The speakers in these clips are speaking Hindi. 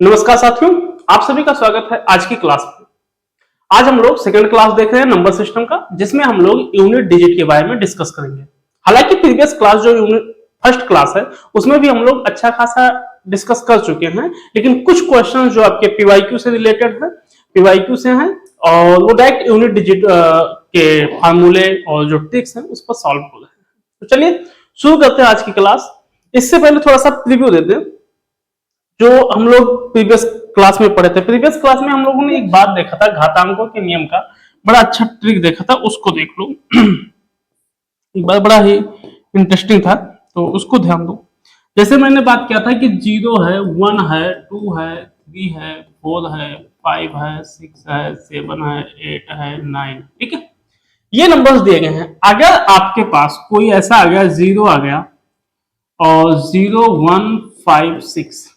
नमस्कार साथियों, आप सभी का स्वागत है आज की क्लास में। आज हम लोग सेकंड क्लास देख रहे हैं नंबर सिस्टम का, जिसमें हम लोग यूनिट डिजिट के बारे में डिस्कस करेंगे। हालांकि प्रीवियस क्लास जो यूनिट फर्स्ट क्लास है उसमें भी हम लोग अच्छा खासा डिस्कस कर चुके हैं, लेकिन कुछ क्वेश्चन जो आपके पीवाईक्यू से रिलेटेड है, पीवाईक्यू से हैं और वो डायरेक्ट यूनिट डिजिट के फार्मूले और जो ट्रिक्स हैं उस पर सॉल्व हो रहे हैं। तो चलिए शुरू करते हैं आज की क्लास। इससे पहले थोड़ा सा प्रीव्यू देते हैं जो हम लोग प्रीवियस क्लास में पढ़े थे। प्रीवियस क्लास में हम लोगों ने एक बात देखा था, घातांकों के नियम का बड़ा अच्छा ट्रिक देखा था, उसको देख लो। एक बार बड़ा ही इंटरेस्टिंग था, तो उसको ध्यान दो। जैसे मैंने बात किया था कि 0 है, 1 है, 2 है, 3 है, 4 है, 5 है, 6 है, 7 है, 8 है, 9, ठीक है। ये नंबर्स दिए गए हैं। अगर आपके पास कोई ऐसा आ गया, 0 आ गया और 0, 1, 5, 6,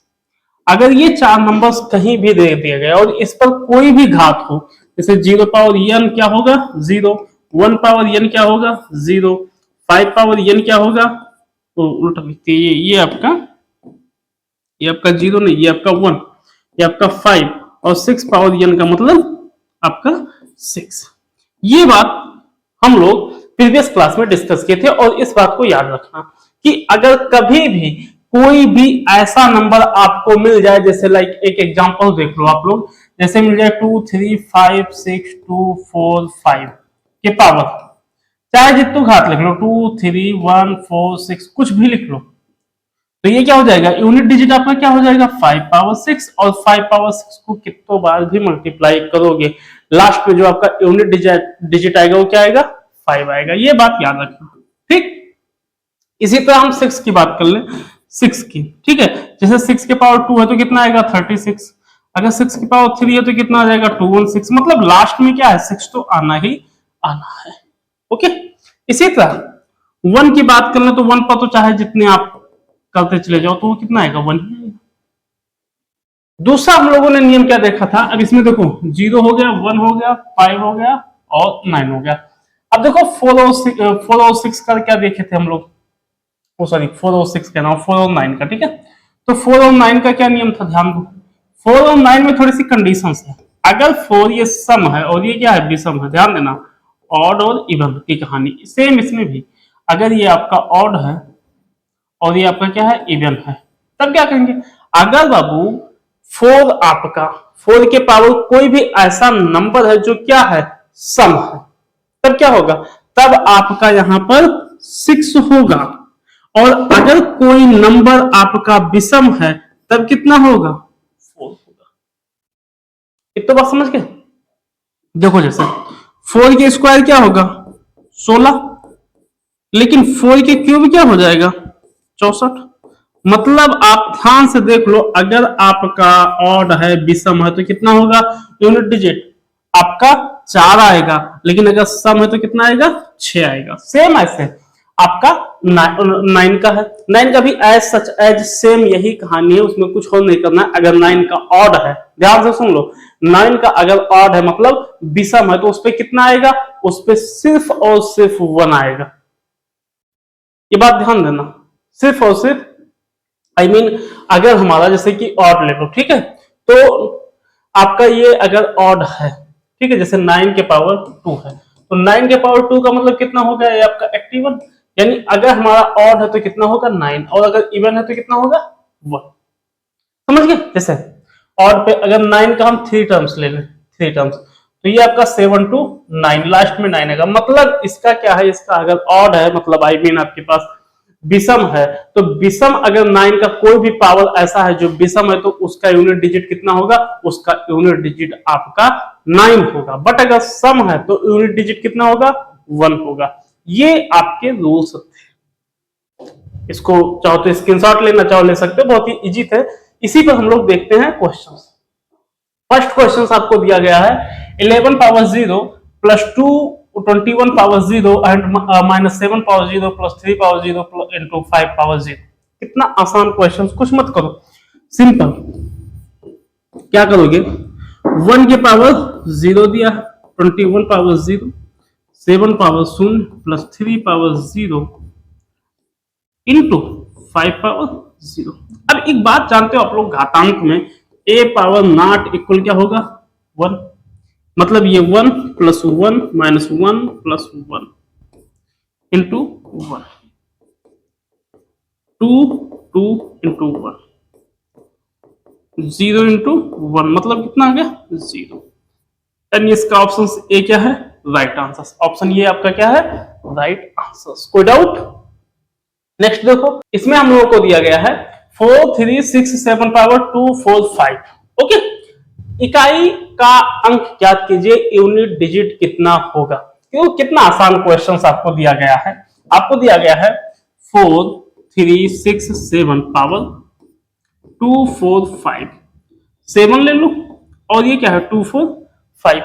अगर ये चार नंबर्स कहीं भी दे दिए गए और इस पर कोई भी घात हो, जैसे 0 पावर n क्या होगा 0, 1 पावर n क्या होगा 0, 5 पावर n क्या होगा, तो उल्टा लिखते हैं ये आपका 0 नहीं, ये आपका 1, ये आपका 5 और 6 पावर n का मतलब आपका 6। ये बात हम लोग प्रीवियस क्लास में डिस्कस किए थे और इस बात को याद रखना कि अगर कभी भी कोई भी ऐसा नंबर आपको मिल जाए, जैसे लाइक एक एग्जांपल देख लो आप लोग, जैसे मिल जाए 2, 3, 5, 6, 2, 4, 5 के पावर, चाहे जितने घात लिख लो 2, 3, 1, 4, 6 कुछ भी लिख लो, तो ये क्या हो जाएगा, यूनिट डिजिट आपका क्या हो जाएगा 5 पावर 6, और 5 पावर 6 को कितनों बार भी मल्टीप्लाई करोगे लास्ट में जो आपका यूनिट डिजिट आएगा वो क्या आएगा 5 आएगा। ये बात याद रखना, ठीक। इसी तरह हम 6 की बात कर लें, 6 की, ठीक है। जैसे 6 के पावर 2 है तो कितना आएगा 36, अगर 6 की पावर 3 है तो कितना आ जाएगा 216, मतलब लास्ट में क्या है 6 तो आना ही आना है, ओके। इसी तरह 1 की बात कर लें तो 1 पर तो चाहे जितने आप करते चले जाओ तो वो कितना आएगा 1 ही आएगा। दूसरा हम लोगों ने नियम क्या देखा था, अब इसमें देखो 0 हो गया, 1 हो गया, 5 हो गया और 9 हो गया। अब देखो 4 और 6 का क्या देखे थे हम लोग, सॉरी 4 और 6 का नाम 4 और 9 का, ठीक है। तो 4 और 9 का क्या नियम था, ध्यान दो। 4 और 9 में थोड़ी सी कंडीशंस है। अगर 4 ये सम है और ये क्या है विषम है, ध्यान देना, ऑड और इवन की कहानी सेम इसमें भी। अगर ये आपका ऑड है और ये आपका क्या है इवन है, तब क्या करेंगे, अगर बाबू 4 आपका 4 के पावर कोई भी ऐसा नंबर है जो क्या है सम है, तब क्या होगा, तब आपका यहां पर 6 होगा। और अगर कोई नंबर आपका विषम है तब कितना होगा 4 होगा। इतना बात समझ गए। देखो जैसे 4 के स्क्वायर क्या होगा 16, लेकिन 4 के क्यूब क्या हो जाएगा 64। मतलब आप ध्यान से देख लो, अगर आपका ऑड है विषम है तो कितना होगा यूनिट डिजिट आपका 4 आएगा, लेकिन अगर सम है तो कितना आएगा 6 आएगा। सेम ऐसे आपका 9 का है, 9 का भी एज सच एज सेम यही कहानी है, उसमें कुछ और नहीं करना है। अगर 9 का ऑड है, ध्यान से सुन लो, 9 का अगर ऑड है मतलब विषम है तो उस पर कितना आएगा, उस पर सिर्फ और सिर्फ 1 आएगा। ये बात ध्यान देना, सिर्फ और सिर्फ I mean, अगर हमारा जैसे कि ऑड ले लो, ठीक है, तो आपका ये अगर ऑड है, ठीक है, जैसे 9 के पावर 2 है तो 9 के पावर 2 का मतलब कितना हो गया, ये आपका 81, यानी अगर हमारा ऑड है तो कितना होगा 9 और अगर इवन है तो कितना होगा 1। समझ गए। जैसे ऑड पे अगर 9 का हम 3 टर्म्स ले लें, 3 टर्म्स, तो ये आपका 7 to 9, लास्ट में 9 आएगा। मतलब इसका क्या है, इसका अगर ऑड है मतलब I mean आपके पास विषम है, तो विषम अगर 9 का कोई भी पावर ऐसा है जो विषम है तो उसका यूनिट डिजिट कितना होगा, उसका यूनिट डिजिट आपका 9 होगा। बट अगर सम है तो यूनिट डिजिट कितना होगा 1 होगा। ये आपके रूल्स थे, इसको चाहो तो स्क्रीनशॉट लेना चाहो ले सकते हो, बहुत ही इजी थे। इसी पर हम लोग देखते हैं क्वेश्चंस। फर्स्ट क्वेश्चन आपको दिया गया है 11 power 0 plus 2 21 power 0 and minus 7 power 0 plus 3 power 0 into 5 power 0। कितना आसान क्वेश्चन, कुछ मत करो, सिंपल। क्या करोगे, 1 के पावर 0 दिया, 21 power 0, 7 power 0 plus 3 power 0 into 5 power 0। अब एक बात जानते हो आप लोग, घातांक में ए पावर नॉट इक्वल क्या होगा 1, मतलब ये 1 plus 1 minus 1 plus 1 into 1, 2 2 into 1, 0 into 1 मतलब कितना आ गया 0। यानी इसका ऑप्शन ए क्या है राइट आंसर, ऑप्शन ये आपका क्या है राइट आंसर। कोई डाउट? नेक्स्ट देखो, इसमें हम लोगों को दिया गया है 4 3 6 7 पावर 2 4 5। ओके, इकाई का अंक ज्ञात कीजिए, यूनिट डिजिट कितना होगा। क्यों, कितना आसान क्वेश्चन आपको दिया गया है। आपको दिया गया है 4 3 6 7 पावर 2 4 5, 7 ले लो और ये क्या है 2 4 5।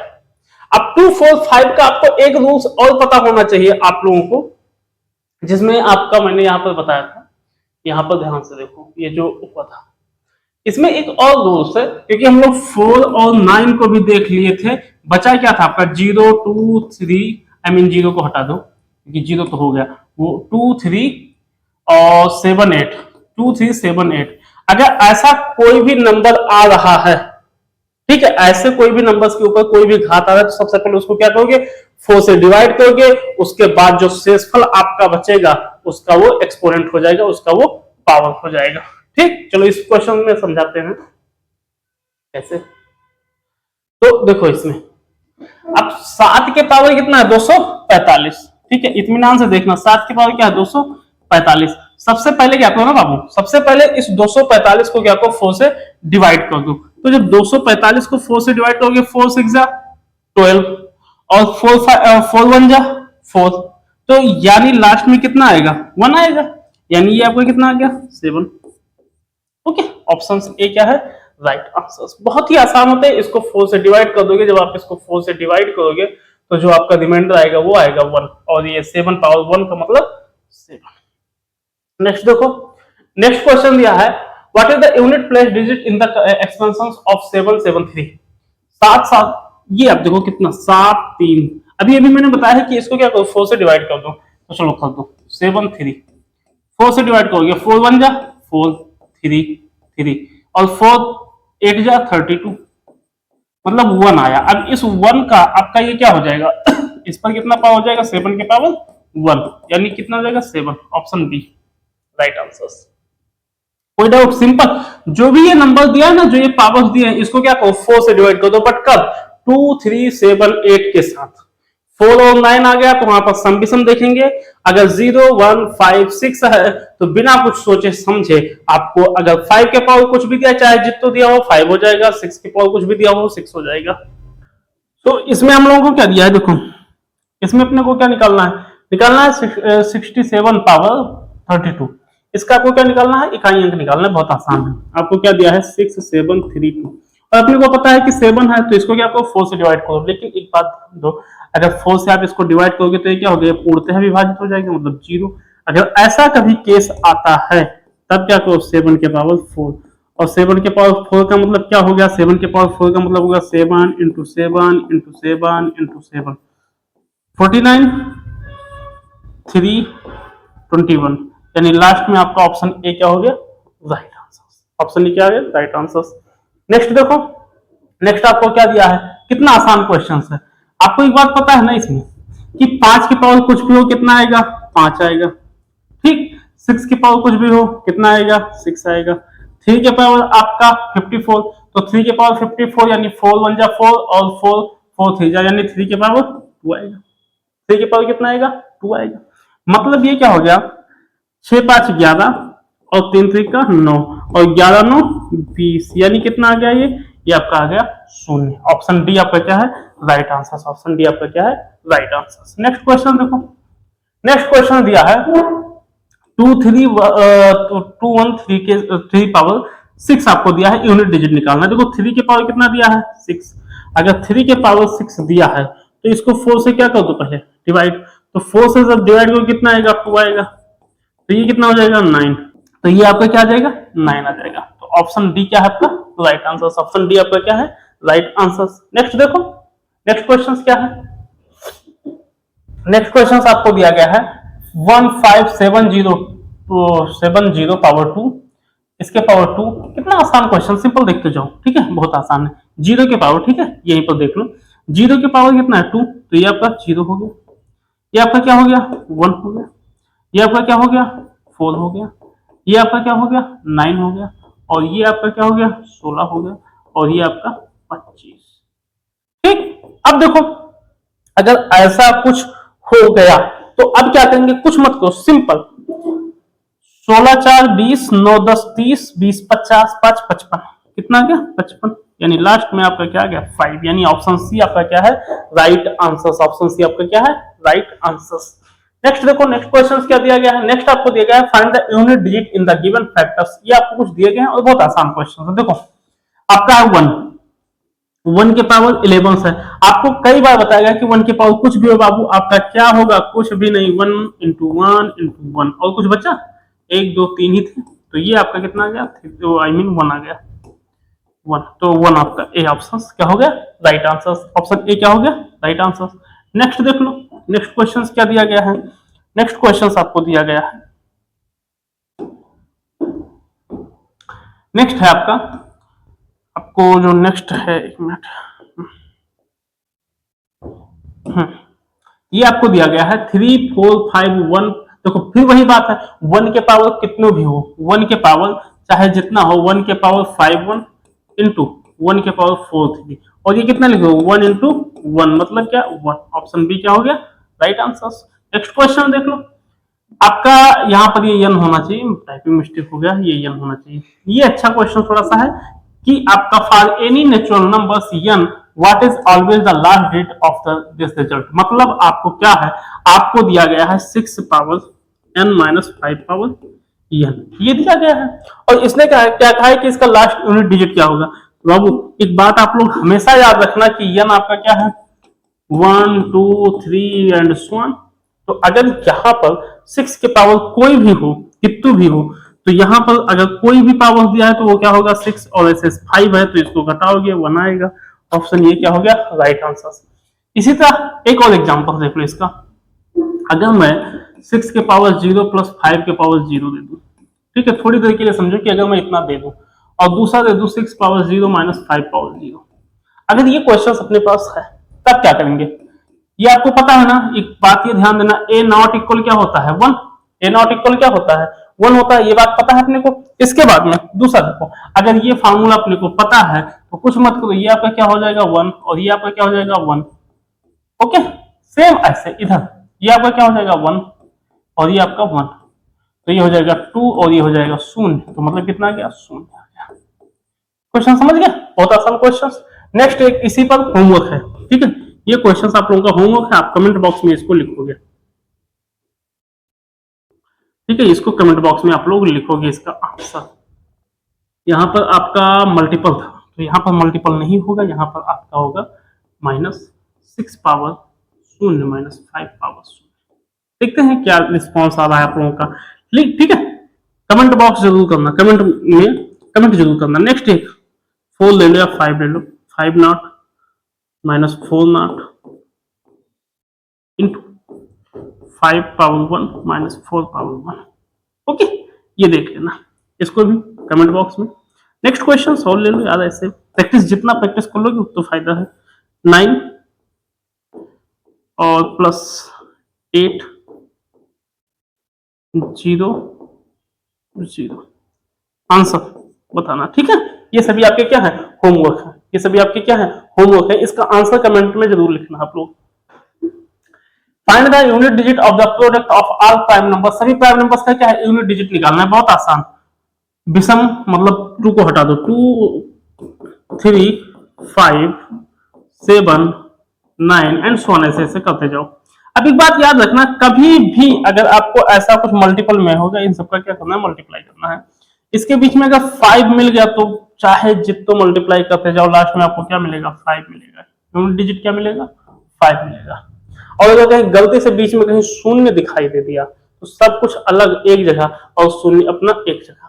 अब 2 4 5 का आपको एक रूल्स और पता होना चाहिए आप लोगों को, जिसमें आपका मैंने यहां पर बताया था, यहां पर ध्यान से देखो, ये जो ऊपर था इसमें एक और रूल्स है, क्योंकि हम लोग 4 और 9 को भी देख लिए थे। बचा क्या था आपका 0 2 3, आई मीन 0 को हटा दो क्योंकि 0 तो हो गया, वो 2 3 और 7 8, 2 3 7 8। अगर ऐसा कोई भी नंबर आ रहा है, ठीक है, ऐसे कोई भी नंबर्स के ऊपर कोई भी घात आ रहा है, तो सबसे पहले उसको क्या करोगे 4 से डिवाइड करोगे, उसके बाद जो शेषफल आपका बचेगा उसका वो एक्सपोनेंट हो जाएगा, उसका वो पावर हो जाएगा। ठीक, चलो इस क्वेश्चन में समझाते हैं कैसे। तो देखो इसमें अब 7 के पावर कितना है 245। ठीक है, इत्मीनान से देखना, 7 के पावर क्या है 245। सबसे पहले क्या करो ना बाबू, सबसे पहले इस 245 को क्या करो 4 से डिवाइड कर दो। तो जब 245 को 4 से डिवाइड करोगे 4 6 जा 12 और 4 1 जा 4, तो यानी लास्ट में कितना आएगा 1 आएगा, यानी ये आपका कितना आ गया 7। ओके, ऑप्शन ए क्या है राइट आंसर। बहुत ही आसान होते हैं, इसको 4 से डिवाइड कर दोगे, जब आप इसको 4 से डिवाइड करोगे तो जो आपका रिमाइंडर आएगा वो आएगा 1, और ये 7 पावर 1 का मतलब 7। नेक्स्ट देखो, नेक्स्ट क्वेश्चन दिया है what is the unit place digit in the expansion of 7 7 3। 7 7, ये आप देखो कितना 7 3, अभी अभी मैंने बताया है कि इसको क्या करो 4 से डिवाइड कर दो, तो चलो कर दो 7 3, 4 से डिवाइड करोगे 4 1 जा 4 3 3 और 4 8 जा 32, मतलब 1 आया। अब इस 1 का आपका ये क्या हो जाएगा इस पर कितना पावर हो जाएगा 7 के पावर 1, यानी कितना हो जाएगा 7, ऑप्शन बी राइट आंसर। कोई डाउट? सिंपल, जो भी ये नंबर दिया है ना, जो ये पावर्स दिए हैं, इसको क्या करो 4 से डिवाइड कर दो, बट कब 2 3 7 8 के साथ। 4 और 9 आ गया तो वहां पर सम विषम देखेंगे, अगर 0 1 5 6 है तो बिना कुछ सोचे समझे आपको अगर 5 के पावर कुछ भी दिया, चाहे जितना दिया हो 5 हो जाएगा, 6 के पावर कुछ भी दिया हो 6 हो जाएगा। तो इसमें हम लोगों को क्या दिया है देखो, इसमें अपने को क्या निकालना है, निकालना है 67 पावर 32। इसका आपको क्या निकालना है, इकाई अंक निकालना है, बहुत आसान है। आपको क्या दिया है 6 7 3 2, और अपने को पता है कि 7 है तो इसको क्या आपको 4 से डिवाइड करो। लेकिन एक बात दो, अगर 4 से आप इसको डिवाइड करोगे तो ये क्या हो गया पूर्णतः विभाजित हो जाएगा, मतलब 0। अगर ऐसा कभी केस आता है तब क्या करो 7 के पावर 4, और 7 के पावर 4 का मतलब क्या हो गया, 7 के पावर 4 का मतलब होगा 7 इंटू 7 इंटू 7 इंटू 7, 49 3 21, यानी लास्ट में आपका ऑप्शन ए क्या हो गया राइट आंसर। ऑप्शन ए क्या आ गया राइट आंसर। नेक्स्ट देखो, नेक्स्ट आपको क्या दिया है, कितना आसान क्वेश्चन है। आपको एक बात पता है ना इसमें कि 5 के पावर कुछ भी हो कितना आएगा 5 आएगा, ठीक। 6 के पावर कुछ भी हो कितना आएगा 6 आएगा। 3 के पावर आपका 54, तो 3 के पावर 54 यानी 4 1 जा 4 और 4 4 3 जा, यानी 3 के पावर 2 आएगा। 3 के पावर कितना आएगा 2 आएगा। मतलब ये क्या हो गया 6 5 11 और 3 3 का 9 और 11 9 20, यानी कितना आ गया ये आपका आ गया 0। ऑप्शन डी आपका क्या है राइट आंसर। ऑप्शन डी आपका क्या है राइट आंसर। नेक्स्ट क्वेश्चन देखो, नेक्स्ट क्वेश्चन दिया है 2 3 2 1 3 के 3 पावर 6 आपको दिया है, यूनिट डिजिट निकालना है। देखो 3 के पावर कितना दिया है 6, अगर 3 के पावर 6 दिया है तो इसको 4 से क्या कर दो पहले डिवाइड, तो 4 से जब डिवाइड करो कितना आएगा 2 आएगा, तो ये कितना हो जाएगा 9, तो ये आपका क्या आ जाएगा 9 आ जाएगा। तो ऑप्शन डी क्या है आपका राइट आंसर। ऑप्शन डी आपका क्या है राइट आंसर। नेक्स्ट देखो, नेक्स्ट क्वेश्चन क्या है, नेक्स्ट क्वेश्चन आपको दिया गया है 1570 पावर 2 इसके पावर 2। कितना आसान क्वेश्चन, सिंपल देखते जाओ, ठीक है, बहुत आसान है। 0 के पावर, ठीक है, यहीं पर देख लो, 0 के पावर कितना है 2, तो ये आपका 0 हो गया, ये आपका क्या हो गया 1 हो गया, ये आपका क्या हो गया 4 हो गया, ये आपका क्या हो गया 9 हो गया, और ये आपका क्या हो गया 16 हो गया, और ये आपका 25। ठीक, अब देखो अगर ऐसा कुछ हो गया तो अब क्या करेंगे, कुछ मत करो, सिंपल 16 4 20 9 10 30 20 50 5 55, कितना गया 55, यानी लास्ट में आपका क्या गया 5, यानी ऑप्शन सी आपका क्या है राइट आंसर, ऑप्शन सी आपका क्या है राइट आंसर। नेक्स्ट देखो, नेक्स्ट क्वेश्चन क्या दिया गया है, नेक्स्ट आपको दिया गया है find the unit digit in the given factors. ये आपको कुछ दिए गए हैं और बहुत आसान क्वेश्चन है। देखो आपका है 1 के पावर 11 है, आपको कई बार बताया गया कि 1 के पावर कुछ भी हो बाबू, आपका क्या होगा कुछ भी नहीं, 1 इंटू 1 इंटू 1, और कुछ बचा 1 2 3 ही थे, तो ये आपका कितना आ गया, तो आई मीन 1 आ गया 1, तो 1 आपका ए ऑप्शन क्या हो गया राइट आंसर, ऑप्शन ए क्या हो गया राइट आंसर। नेक्स्ट देख लो, नेक्स्ट क्वेश्चन क्या दिया गया है, नेक्स्ट क्वेश्चन आपको दिया गया है, नेक्स्ट है आपको जो नेक्स्ट है, एक मिनट, ये आपको दिया गया है 3 4 5 1। देखो फिर वही बात है, 1 के पावर कितने भी हो, 1 के पावर चाहे जितना हो, 1 के पावर 5 1 इंटू 1 के पावर 4 3, और ये कितना लिखो 1 इंटू 1 मतलब क्या 1, ऑप्शन बी क्या हो गया राइट आंसर। नेक्स्ट क्वेश्चन देख लो, आपका यहाँ पर ये n होना चाहिए, टाइपिंग मिस्टेक हो गया, ये n होना चाहिए। ये अच्छा क्वेश्चन थोड़ा सा है कि आपका for any natural numbers n what is always the last digit of the this result, मतलब आपको क्या है, आपको दिया गया है 6 power n minus 5 power n, ये दिया गया है, और इसने क्या कहा है कि इसका लास्ट यूनिट डिजिट क्या होगा। तो बाबू एक बात आप लोग हमेशा याद रखना कि n आपका क्या है 1 2 3 एंड सो ऑन। तो अगर यहाँ पर 6 के पावर कोई भी हो, कितु भी हो, तो यहाँ पर अगर कोई भी पावर दिया है तो वो क्या होगा 6, और ऐसे 5 है तो इसको घटाओगे 1 आएगा, ऑप्शन ये क्या हो गया राइट आंसर। इसी तरह एक और एग्जांपल देख लो इसका, अगर मैं 6 के पावर 0 प्लस 5 के पावर 0 दे दूं, ठीक है, थोड़ी देर के लिए समझो कि अगर मैं इतना दे दूं और दूसरा दे दूं 6 पावर 0 माइनस 5 पावर 0, अगर ये क्वेश्चन अपने पास है तब क्या करेंगे, ये आपको पता है ना, एक बात ये ध्यान देना, ए नॉट इक्वल क्या होता है 1, ए नॉट इक्वल क्या होता है 1 होता है, ये बात पता है अपने को। इसके बाद में दूसरा देखो, अगर ये फार्मूला अपने को पता है तो कुछ मत करो, ये आपका क्या हो जाएगा 1 और ये आपका क्या हो जाएगा 1, ओके, सेम ऐसे इधर ये आपका क्या हो जाएगा 1 और ये आपका 1, तो ये हो जाएगा 2 और ये हो जाएगा 0, तो मतलब कितना आ गया 0 आ गया। क्वेश्चन समझ गया, बहुत आसान क्वेश्चन। नेक्स्ट एक इसी पर होमवर्क है, ठीक है, ये क्वेश्चन आप लोगों का होमवर्क है, आप कमेंट बॉक्स में इसको लिखोगे, ठीक है, इसको कमेंट बॉक्स में आप लोग लिखोगे इसका आंसर। यहाँ पर आपका मल्टीपल था तो यहाँ पर मल्टीपल नहीं होगा, यहाँ पर आपका होगा -6 पावर 0 माइनस 5 पावर 0। देखते हैं क्या रिस्पॉन्स आ रहा है आप लोगों का, ठीक है, कमेंट बॉक्स जरूर करना, कमेंट में कमेंट जरूर करना। नेक्स्ट एक 4 ले लो या 5 ले लो, 5 not minus 4 not into 5 power 1 minus 4 power 1, okay, ये देख लेना, इसको भी कमेंट बॉक्स में। नेक्स्ट क्वेश्चन सॉल्व ले लो यार, ऐसे प्रैक्टिस, जितना प्रैक्टिस कर लोगे उतना फायदा है। 9 और प्लस 8 0 0, आंसर बताना, ठीक है, ये सभी आपके क्या है होमवर्क है, ये सभी आपके क्या है होमवर्क है, इसका आंसर कमेंट में जरूर लिखना आप लोग। Find the unit digit of the product of all prime number, सभी प्राइम नंबर्स का क्या है यूनिट डिजिट निकालना है, बहुत आसान, विषम मतलब 2 को हटा दो, 2 3 5 7 9 एंड सो ऑन, ऐसे करते जाओ। अब एक बात याद रखना, कभी भी अगर आपको ऐसा कुछ मल्टीपल में होगा, इन सबका क्या करना है मल्टीप्लाई करना है, इसके बीच में अगर 5 मिल गया तो चाहे जितना मल्टीप्लाई करते जाओ लास्ट में आपको क्या मिलेगा 5 मिलेगा, यूनिट डिजिट क्या मिलेगा 5 मिलेगा। और अगर कहीं गलती से बीच में कहीं शून्य दिखाई दे दिया तो सब कुछ अलग एक जगह और शून्य अपना एक जगह,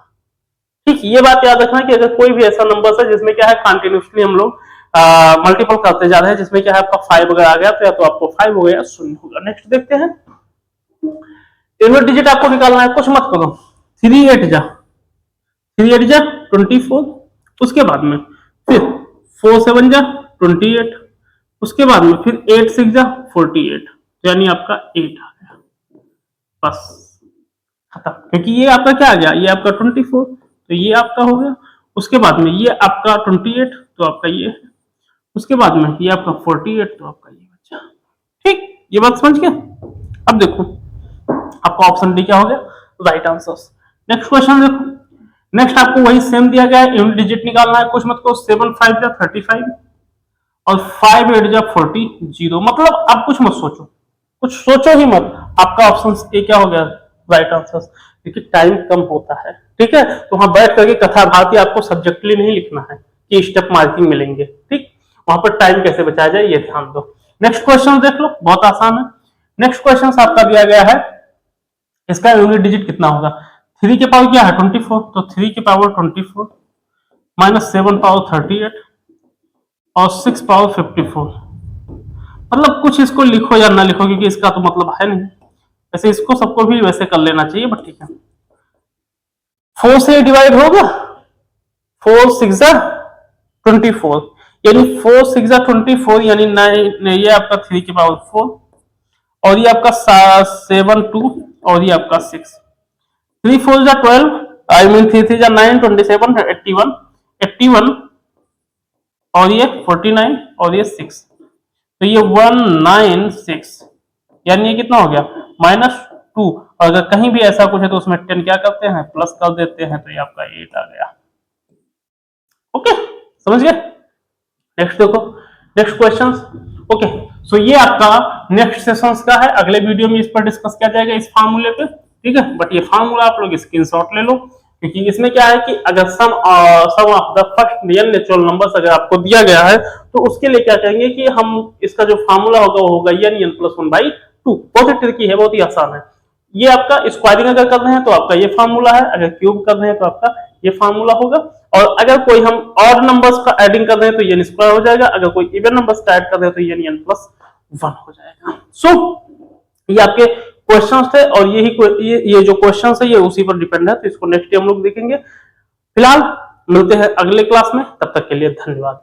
ठीक, ये बात याद रखना कि अगर कोई भी ऐसा नंबर है जिसमें क्या है कंटिन्यूसली हम लोग मल्टीपल करते जा रहे हैं, जिसमें क्या है आपका 5 अगर आ गया तो या तो आपको 5 हो गया या 0 होगा। नेक्स्ट देखते हैं, यूनिट डिजिट आपको निकालना है, कुछ मत करो, 3 8 जा 3 8 जा 24, उसके बाद में फिर 4 7 जा 28, उसके बाद में फिर 8 6 जा 48, तो यानी आपका 8 आ गया, बस खत्म। क्योंकि ये आपका क्या आ गया, ये आपका 24, तो ये आपका हो गया। उसके बाद में ये आपका 28, तो आपका ये है। उसके बाद में ये आपका 48, तो आपका ये बचा। ठीक, ये बात समझ गए। अब देखो आपका ऑप्शन डी क्या हो गया, राइट आंसर। नेक्स्ट क्वेश्चन देखो, नेक्स्ट आपको वही सेम दिया गया है, यूनिट डिजिट निकालना है। कुछ मत को 7 5 जा 35 और 5 8 जा 40 0, मतलब आप कुछ मत सोचो, कुछ सोचो ही मत, आपका ऑप्शन ए क्या हो गया, राइट आंसर। क्योंकि टाइम कम होता है, ठीक है, तो वहां बैठ करके कथा भारती आपको सब्जेक्टली नहीं लिखना है कि स्टेप मार्किंग मिलेंगे, ठीक, वहां पर टाइम कैसे बचाया जाए ये ध्यान दो। नेक्स्ट क्वेश्चन देख लो, बहुत आसान है। नेक्स्ट क्वेश्चन आपका दिया गया है, इसका यूनिट डिजिट कितना होगा। 3 के पावर क्या है 24, तो 3 के पावर 24 माइनस 7 पावर 38 और 6 पावर 54, मतलब कुछ इसको लिखो या ना लिखो क्योंकि इसका तो मतलब है नहीं, वैसे इसको सबको भी वैसे कर लेना चाहिए, बट ठीक है। 4 से डिवाइड होगा, 4 6 24, यानी 4 6 24, यानी 9, ये आपका 3 के पावर 4 और ये आपका 7 2 और ये आपका 6, 3 4 जा 12, आई मीन 3 3 जा 9 27 81 81 और ये 49 और ये 6, तो ये 196, यानी ये कितना हो गया -2, और अगर कहीं भी ऐसा कुछ है तो उसमें 10 क्या करते हैं प्लस कर देते हैं, तो ये आपका 8 आ गया। ओके, समझ गए। नेक्स्ट देखो, नेक्स्ट क्वेश्चंस। ओके, सो ये आपका नेक्स्ट सेशंस का है, अगले वीडियो में इस पर डिस्कस किया जाएगा, इस फार्मूले पे, ठीक है। बट ये फार्मूला आप लोग स्क्रीनशॉट ले लो, क्योंकि इसमें क्या है कि अगर sum of the first real natural numbers अगर आपको दिया गया है तो उसके लिए क्या कहेंगे कि हम इसका जो फार्मूला होगा वो होगा n + 1/2। बहुत ही ट्रिकी है, बहुत ही आसान है। ये आपका स्क्वायरिंग अगर कर रहे हैं तो आपका ये फार्मूला है, अगर क्यूब कर रहे हैं तो आपका ये फार्मूला होगा, और अगर कोई हम ऑड नंबर्स का एडिंग कर रहे हैं तो n स्क्वायर हो जाएगा, अगर कोई इवन नंबर्स का ऐड कर रहे हैं तो n + 1 हो जाएगा। सो ये आपके क्वेश्चंस थे, और ये जो क्वेश्चंस है ये उसी पर डिपेंड है, तो इसको नेक्स्ट डे हम लोग देखेंगे। फिलहाल मिलते हैं अगले क्लास में, तब तक के लिए धन्यवाद।